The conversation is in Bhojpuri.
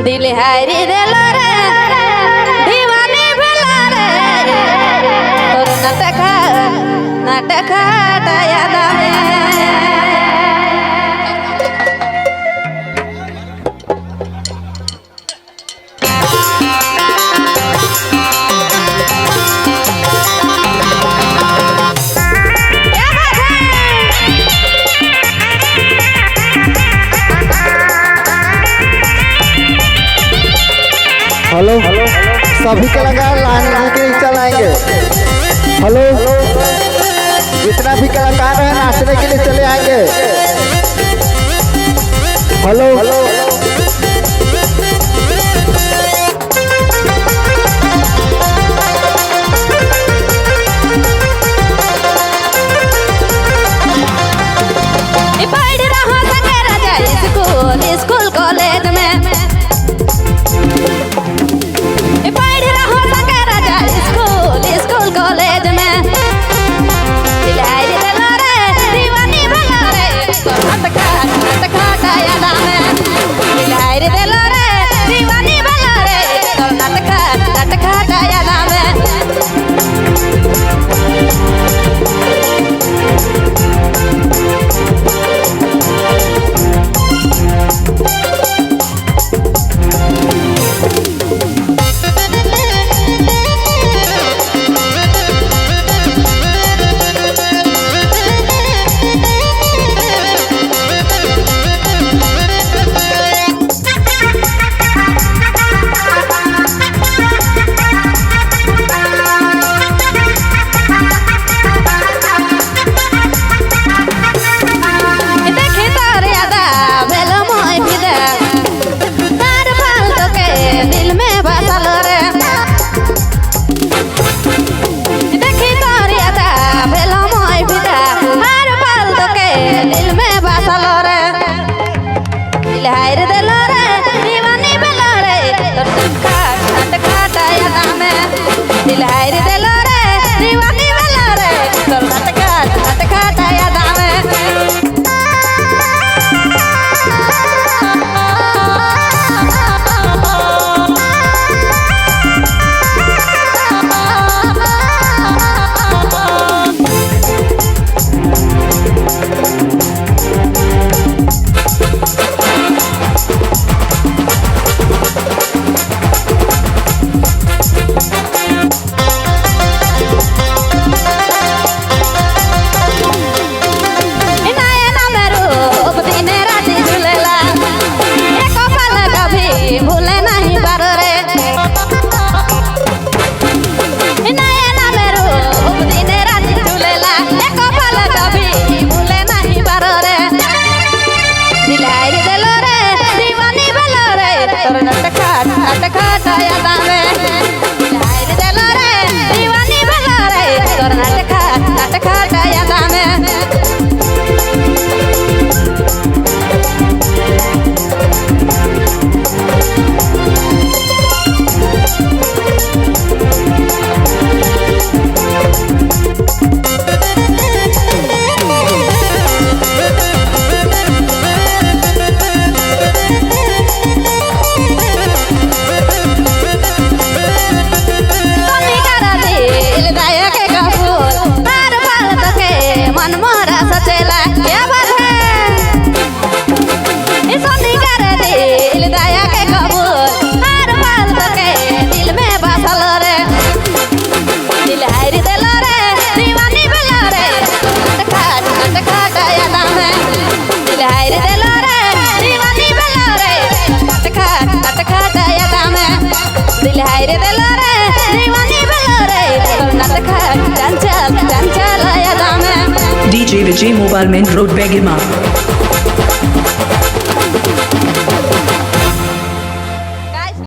दिल हारी दिल रे दीवानी भला रे तोर नाटक याद आवे हेलो सभी कलाकार लाइन लेके चलाएंगे। हेलो जितना भी कलाकार है नाचने के लिए चले आएंगे। हेलो पढ़ रहा संगे राजा स्कूल कॉलेज में पढ़ रहा संगे राजा स्कूल कॉलेज में दिल हारी दिल रे दीवानी भला रे तोर नाटक याद आवे दिल हारी दिल रे दीवानी भला रे तोर नाटक याद आवे हायर दिल रे दीवानी भला रे तोर नाटक याद आवे दिल हायर दिल रे दीवानी भला रे तोर नाटक याद आवे नाटक याद आवे दिल हारी दिल रे दीवानी भला रे तोर नाटक याद आवे DJ Vijay Mobile Main Road Begima